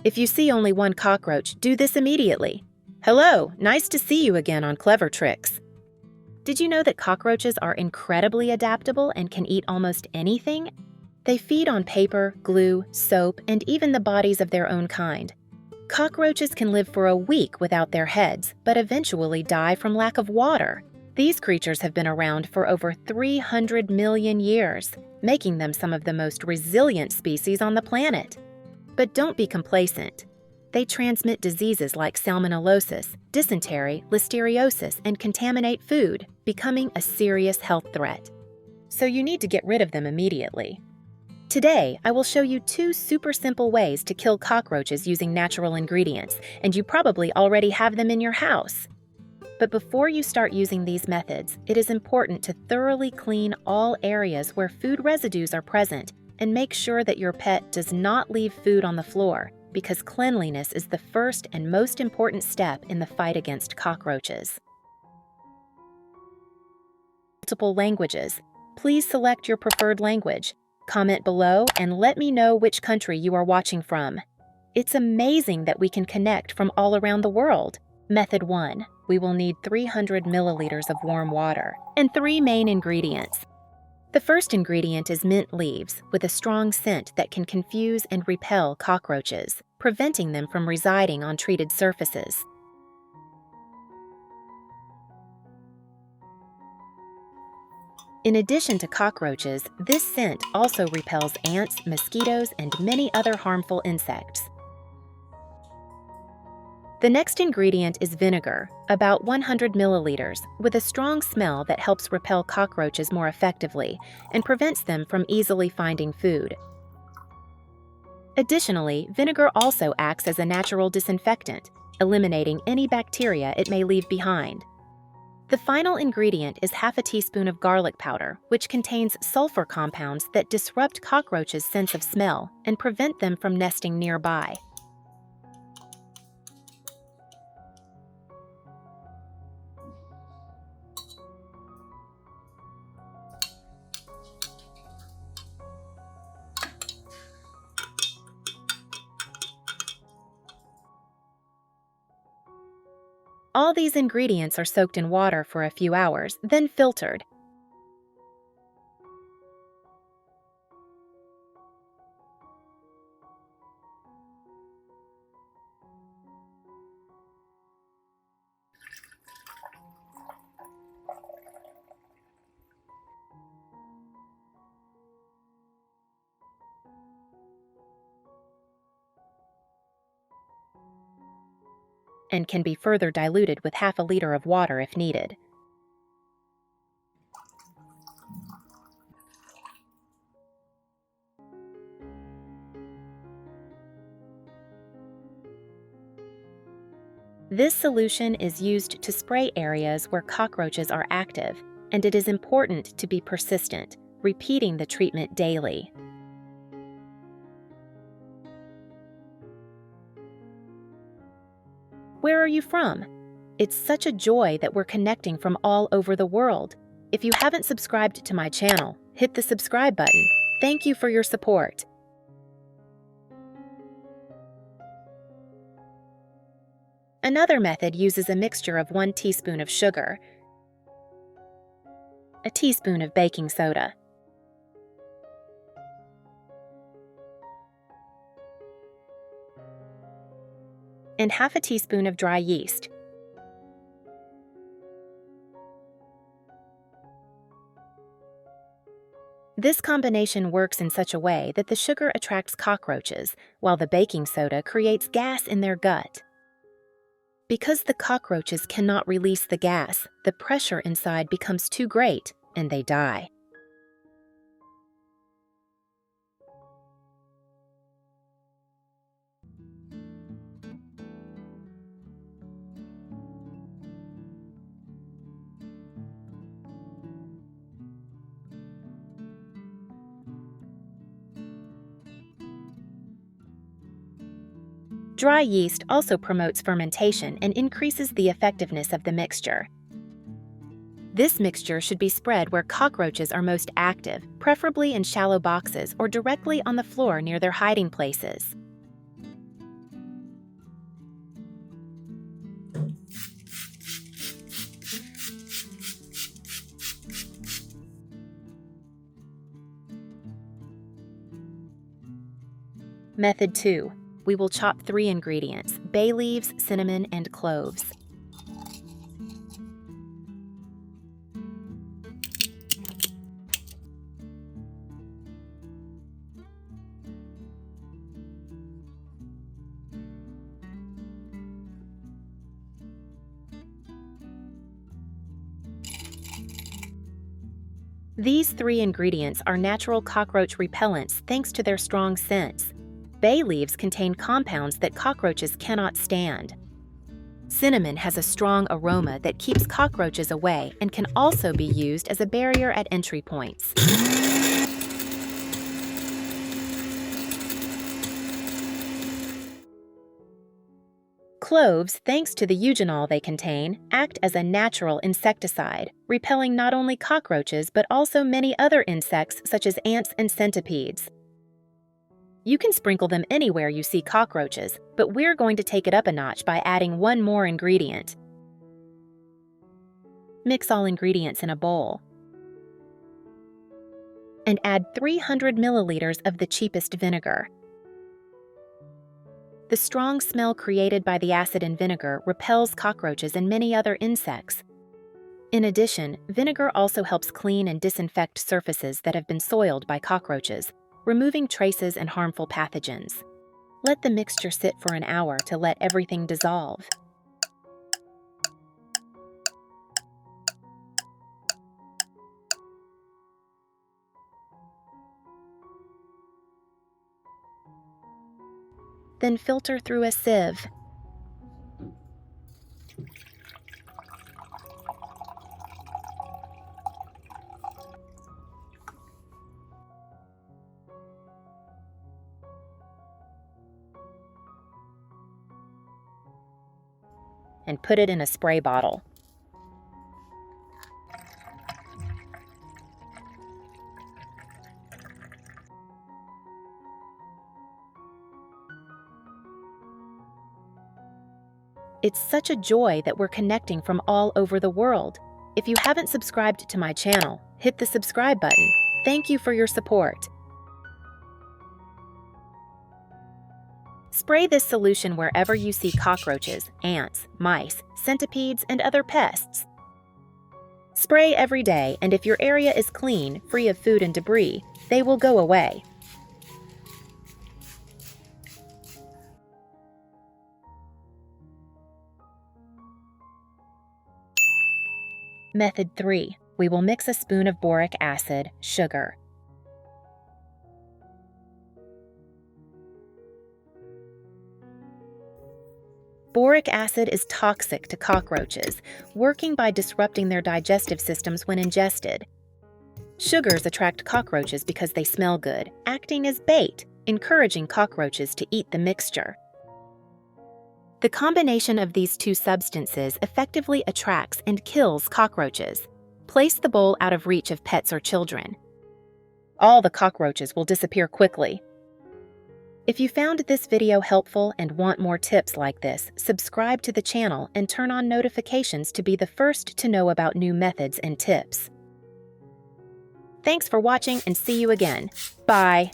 If you see only one cockroach, do this immediately. Hello, nice to see you again on Clever Tricks. Did you know that cockroaches are incredibly adaptable and can eat almost anything? They feed on paper, glue, soap, and even the bodies of their own kind. Cockroaches can live for a week without their heads, but eventually die from lack of water. These creatures have been around for over 300 million years, making them some of the most resilient species on the planet. But don't be complacent. They transmit diseases like salmonellosis, dysentery, listeriosis, and contaminate food, becoming a serious health threat. So you need to get rid of them immediately. Today, I will show you 2 super simple ways to kill cockroaches using natural ingredients, and you probably already have them in your house. But before you start using these methods, it is important to thoroughly clean all areas where food residues are present and make sure that your pet does not leave food on the floor, because cleanliness is the first and most important step in the fight against cockroaches. Multiple languages. Please select your preferred language. Comment below and let me know which country you are watching from. It's amazing that we can connect from all around the world. Method 1. We will need 300 milliliters of warm water and 3 main ingredients. The first ingredient is mint leaves with a strong scent that can confuse and repel cockroaches, preventing them from residing on treated surfaces. In addition to cockroaches, this scent also repels ants, mosquitoes, and many other harmful insects. The next ingredient is vinegar, about 100 milliliters, with a strong smell that helps repel cockroaches more effectively and prevents them from easily finding food. Additionally, vinegar also acts as a natural disinfectant, eliminating any bacteria it may leave behind. The final ingredient is half a teaspoon of garlic powder, which contains sulfur compounds that disrupt cockroaches' sense of smell and prevent them from nesting nearby. All these ingredients are soaked in water for a few hours, then filtered. And can be further diluted with half a liter of water if needed. This solution is used to spray areas where cockroaches are active, and it is important to be persistent, repeating the treatment daily. Where are you from? It's such a joy that we're connecting from all over the world. If you haven't subscribed to my channel, hit the subscribe button. Thank you for your support. Another method uses a mixture of 1 teaspoon of sugar, a teaspoon of baking soda, and half a teaspoon of dry yeast. This combination works in such a way that the sugar attracts cockroaches, while the baking soda creates gas in their gut. Because the cockroaches cannot release the gas, the pressure inside becomes too great, and they die. Dry yeast also promotes fermentation and increases the effectiveness of the mixture. This mixture should be spread where cockroaches are most active, preferably in shallow boxes or directly on the floor near their hiding places. Method 2. We will chop 3 ingredients: bay leaves, cinnamon, and cloves. These 3 ingredients are natural cockroach repellents thanks to their strong scents. Bay leaves contain compounds that cockroaches cannot stand. Cinnamon has a strong aroma that keeps cockroaches away and can also be used as a barrier at entry points. Cloves, thanks to the eugenol they contain, act as a natural insecticide, repelling not only cockroaches but also many other insects such as ants and centipedes. You can sprinkle them anywhere you see cockroaches, but we're going to take it up a notch by adding one more ingredient. Mix all ingredients in a bowl and add 300 milliliters of the cheapest vinegar. The strong smell created by the acid in vinegar repels cockroaches and many other insects. In addition, vinegar also helps clean and disinfect surfaces that have been soiled by cockroaches, removing traces and harmful pathogens. Let the mixture sit for an hour to let everything dissolve. Then filter through a sieve. And put it in a spray bottle. It's such a joy that we're connecting from all over the world. If you haven't subscribed to my channel, hit the subscribe button. Thank you for your support. Spray this solution wherever you see cockroaches, ants, mice, centipedes, and other pests. Spray every day, and if your area is clean, free of food and debris, they will go away. Method 3. We will mix a spoon of boric acid, sugar. Boric acid is toxic to cockroaches, working by disrupting their digestive systems when ingested. Sugars attract cockroaches because they smell good, acting as bait, encouraging cockroaches to eat the mixture. The combination of these 2 substances effectively attracts and kills cockroaches. Place the bowl out of reach of pets or children. All the cockroaches will disappear quickly. If you found this video helpful and want more tips like this, subscribe to the channel and turn on notifications to be the first to know about new methods and tips. Thanks for watching and see you again. Bye!